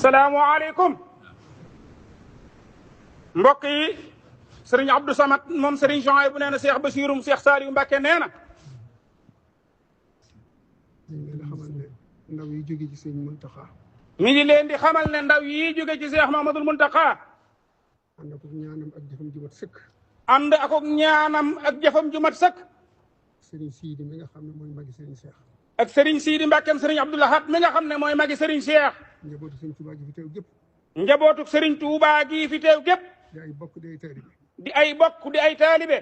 salaamualeykum mbokk yi sëriñ Abdou Samad moom sëriñ Souhaïbou nee na Cheikh Bachirum Cheikh Saliou Mbacké nee na ndaw yi jóge ci sëñ Muntaxa mi ngi leen di xamal ne ndaw yi jóge ci Cheikh Mamadou Muntaxa ànd ak ñaanam ak jëfam ju mat sëkk ànd ak ñaanam ak jëfam ju mat sëkk sëriñ Sidi mi nga xam ne mooy magi sëriñ Cheikh ak sëriñ Sidi Mbàkkeem sëriñ Abdou Lahad mi nga xam ne mooy magi sëriñ Cheikh njabootu sëriñ Touba gi fi teew gépp njabootu sëriñ Touba gi fi teew gépp di ay bokk di ay taalibe di ay bokk di ay taalibe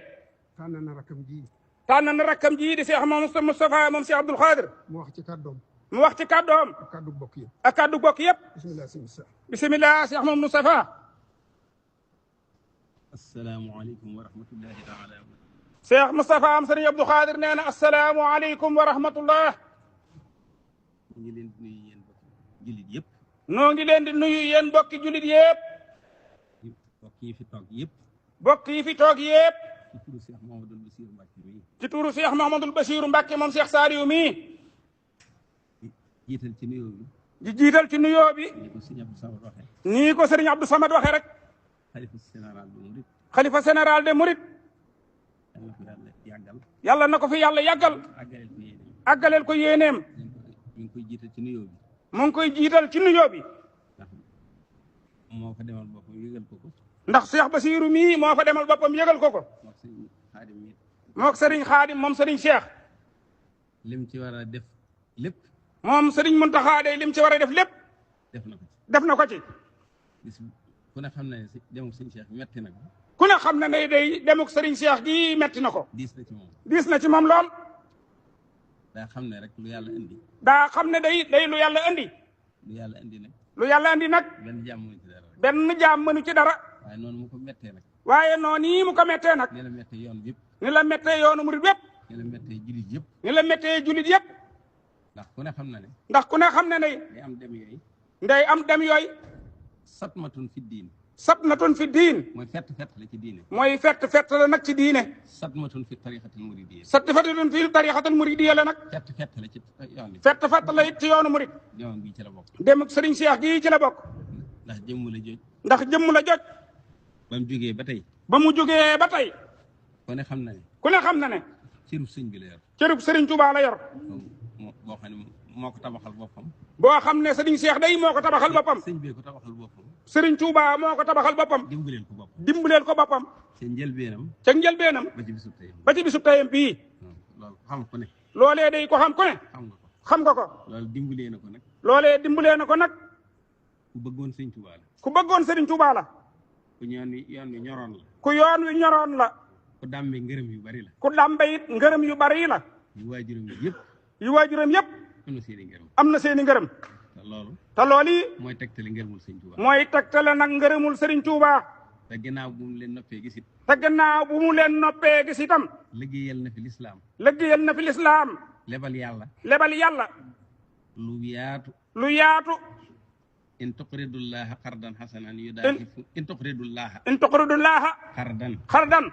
tànn na rakkam ji di Cheikh Mamadou Moustapha moom Cheikh Abdoul Khadir mu wax ci kàddoom mu wax ci kàddoom ak kàddu bokk yëpp ak kàddu bokk yëpp bisimilah sëñ Moussa bisimilah Cheikh Mamadou Moustapha asalaamualeykum wa rahmatullahi taala Cheikh Moustapha am sëriñ Abdou Khadir nee na asalaamualeykum wa rahmatullah ñu ngi leen di nuyu yéen bokki jullit yëpp noo ngi leen di nuyu yéen bokki jullit yëpp bokk yi fi toog yëpp bokk yi fi toog yëpp ci turu Cheikh Mouhamadoul Bassirou ci turu Cheikh Mahamadul Bachiru Mbàkke Mbacke mii moom Cheikh Saliou mii jiital ci nuyoo bi di jiital ci nuyoo bi ni ko sëñ Abdou Samad waxee nii ko sëriñ Abdou Samad waxee rek xalifa général bu murit xalifa général de Mouride yàlla ko yàlla yàggal yàlla na ko fi yàlla yàggal àggaleel ko yéene àggaleel ko yéeneem ñu ngi koy jiital ci nuyoo bi mu ngi koy jiital ci nuyoo bi ndax moo fa demal boppam yëgal ko ko ndax Cheikh Bachiru mii moo fa demal boppam yëgal ko ko mook sëñ Xaadim mi mook sëriñ Xaadim moom sëriñ Cheikh lim ci war a def lépp moom sëriñ Muntaxa day lim ci war a def lépp def na ko ci def na ko ci bis ku ne xam ne demuk sëñ Cheikh metti na ko ku ne xam ne day demuk sëriñ Cheikh gi metti na ko diis na ci moom diis na ci moom lool daa xam ne rek lu yàlla indi daa xam ne day lu yàlla indi lu yàlla indi nag lu yàlla indi nag benn jàmm mënu ci dara rek benn jaam mënu ci dara waaye noonu mu ko mettee nag waaye noonu yi mu ko mettee nag ni la mettee yoon bi yëpp ni la mettee yoonu murid yëpp ni la mettee jullit yëpp ni la mettee jullit yëpp ndax ku ne xam na ne ndax ku ne xam ne day day am dem yooyu nday am dem yooyu satmatun fi diin satmatun fi diin mooy fett la ci diine mooy fett la nag ci diine satmatun fi tariqatil muridiyya satmatun fi tariqatul muridiyya la nag fett la ci yoon bi fett la it ci yoonu murid yoon bi ci la bokk dem ak sëriñ Cheikh gii ci la bokk ndax jëmm la joj ndax jëmm la joj ba mu jógee ba tey ba mu jógee ba tey ku ne xam na ne ku ne xam na ne cërub sëñ bi la yor cërub sëriñ Touba la yor boo xam ne moo ko tabaxal boppam boo xam ne sëriñ Cheikh day moo ko tabaxal boppam sëñ bee ko tabaxal boppam sëriñ Touba moo ko tabaxal boppam dimbaleel ko boppam dimbaleel ko boppam ca njëlbeenam ca njëlbeenam ba ci bisub tey ba ci bisub tayam bii loolu xam ku ne loolee day ko xam ku ne xam nga ko loolu dimbalee na ko nag loolee dimbalee na ko nag ku bëggoon sëñ Touba la ku bëggoon sëriñ Touba la ku yoon wi ñoroon la ku yoon wi ñoroon la ku dàmbe ngërëm yu bari la ku dàmbe it ngërëm yu bari la yu waajuram yëpp yu waajuram yëpp am na seeni ngërëm am na seeni ngërëm te loolu yi mooy tegtale ngërëmul sëñ Touba mooy tegtale nag ngërëmul sëriñ Touba te gannaaw bu mu leen noppee gisit te gannaaw bu mu leen noppee gis itam liggéeyal na fi lislaam liggéeyal na fi lislaam lebal yàlla lu yaatu in tuqridullaha qardan hasanan yudaahifu in tuqridullaha xardan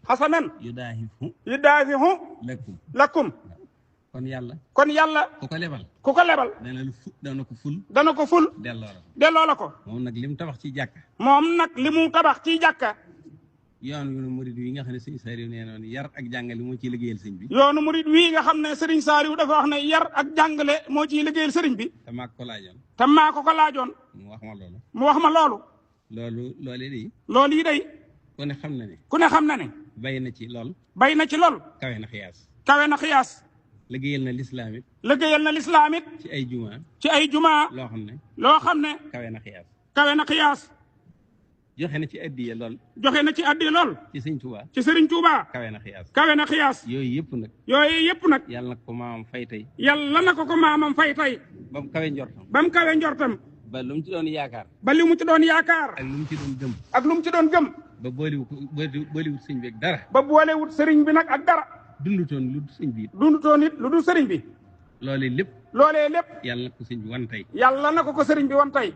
hasanan yudaahifu lakum kon yàlla ku ko lebal dana ko ful delloo la ko moom nag li mu tabax ci jàkka yoon yu murid wi nga xam ne sëñ Saliou nee noonu yar ak jàngale moo ciy liggéeyal sëñ bi yoonu murid wi nga xam ne sëriñ Saliou dafa wax ne yar ak jàngale moo ciy liggéeyal sëriñ bi te maa ko laajoon mu wax ma loolu loolu yi day ku ne xam na ne bay na ci lool kawe na xiyaas liggéeyal na lislaam it ci ay jumaa loo xam ne kawe na xiyaas joxe na ci addiya lool ci sëriñ Touba kawe na xiyaas yooyu yëpp nag yàlla na ko maamam fay tey ba mu kawe njortam ba lu mu ci doon yaakaar ak lu mu ci doon gëm ba boolewut sëñ bi ak dara ba boolewut sëriñ bi nag ak dara dundutoon it lu dul sëriñ bi loolee lépp yàlla na ko sëriñ bi wan tey yàlla na ko sëriñ bi wan tey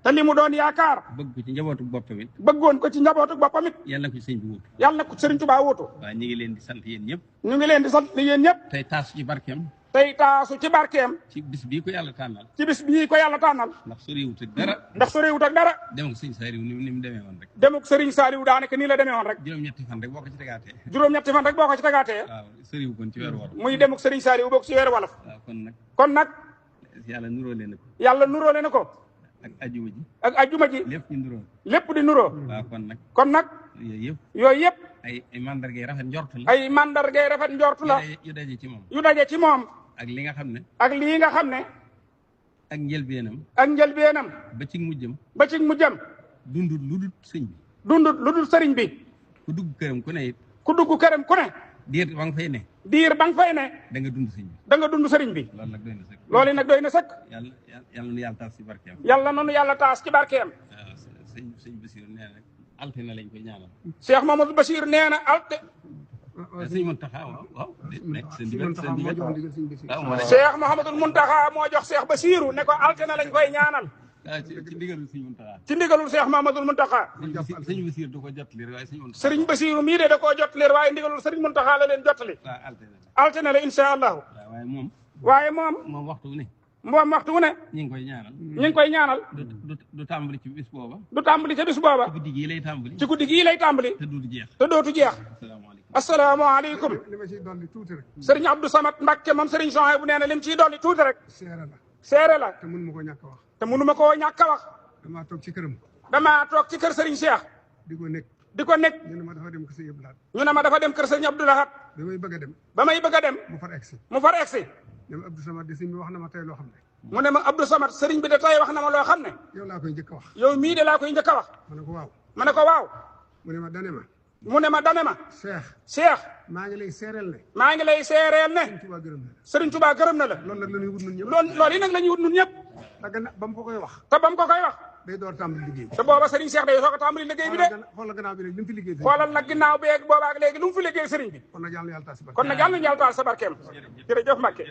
te li mu doon yaakaar bëgg ko ci njabootu boppam it bëggoon ko ci njabootu boppam it yàlla na ko ci sëriñ bi wuutu yàlla na ko sëriñ Touba wuutu waaw ñu ngi leen di sant yéen ñëpp tey taas ci barkeem tey taasu ci barkeem. ci bis bii ko yàlla tànnal. ci bis bii ko yàlla tànnal. ndax soriwut ak dara. ndax soriwut ak dara. demuk sëriñ Saaliw ni mu demee woon rek. demuk sëriñ Saaliw daanaka nii la demee woon rek. juróom-ñetti fan rek boo ko ci tegaatee. juróom-ñetti fan rek boo ko ci tegaatee. waaw soriwut kon ci weeru wolof. muy demuk sëriñ Saaliw bokk ci weeru wolof. waaw kon nag. yàlla nuróole na ko. yàlla nuróole na ko. ak ajuma ji. ak ajuma ji. lépp di nuroo. lépp di nuroo. waaw kon nag. yooyu yëpp. ay mandargay rafet njortu la. ay mandargay rafet njortu la. yu daje ci moom. yu daje ci moom. ak li nga xam ne. ak lii nga xam ne. ak njëlbeenam. ak njëlbeenam. ba ci mujjam. ba ci mujjam. dundut lu dul sëñ bi. dundut lu dul sëriñ bi. ku dugg këram ku ne it. ku dugg këram ku ne. diir ba nga fay ne. diir ba nga fay ne. da nga dund sëñ bi. da nga dund sëriñ bi. loolu nag doy na sëkk. loolu nag doy na sëkk. yàlla nu yàlla taas ci barkeem. yàlla nanu yàlla taas ci barkeem. waaw sëñ Basiir nee na altine lañ koy ñaanal. Cheikh Mamadou Bachir nee na alte. sëñ Muntaxa waaw. Cheikh Mouhamadul Muntaxa moo jox Cheikh Basiru ne ko altine lañ koy ñaanal. ci ndigalul sëñ Muntaxa. ci ndigalul Cheikh Mamadul Muntaxa. sëñ Basiir da koo jottali waaye sëñ Muntaxa. sëriñ Basiru mii de da koo jottali waaye ndigalul sëriñ Muntaxa la leen jottali. altine la incha allahu. waaye moom waxtu wu ne. moom waxtu wu ne. ñu ngi koy ñaanal. ñu ngi koy ñaanal. du tàmbali ci bis booba. du tàmbali ca bis booba. ci guddi gii lay tàmbali. ci guddi gii lay tàmbali. te dootu jeex. te dootu jeex. asalaamaaleykum. li ma ciy dolli tuuti rek. sëriñ Abdou Samad Mbacke moom sëriñ Jean bu nee na lim ciy dolli tuuti rek. seere la. seere la. te mënu ma koo ñàkk a wax. te mënu ma koo ñàkk a wax. damaa toog ci këram. damaa toog ci kër sëriñ Cheikh. di ko nekk. di ko nekk. ñu ne ma dafa dem kër sëriñ Abdou Lahad. ñu ne ma dafa dem kër sëriñ Abdou Lahad. ba may bëgg a dem. ba may bëgg a dem. mu far egsi. mu far egsi. ne ma Abdou Samad de sëriñ bi wax na ma tey loo xam ne. mu ne ma Abdou Samad sëriñ bi de tey wax na ma loo xam ne. yow laa koy njëkk a wax. yow mii de laa koy njëkk a wax. ma ne ko waaw. ma ne ko waaw. mu ne ma dane ma. mu ne ma dane ma. Cheikh. maa ngi lay seereel ne. maa ngi lay seereel ne. Sëriñ Tuubaa gërëm na la. loolu nag la ñuy wut ñun ñëpp. loolu yi nag la ñuy wut ñun ñëpp. te ba mu ko koy wax. te ba mu ko koy wax. day door tàmbali liggéey bi. te booba Sëriñ Cheikh day soog a tàmbali liggéey bi de. xoolal gannaaw bi rek li mu fi liggéey. xoolal nag ginnaaw bi ak boobaak léegi lu mu fi liggéey sëriñ bi. kon nag yàlla na yàlla taal sa barkeem. kon nag yàlla na yàlla taal sa barkeem. jërëjëf Mbacke.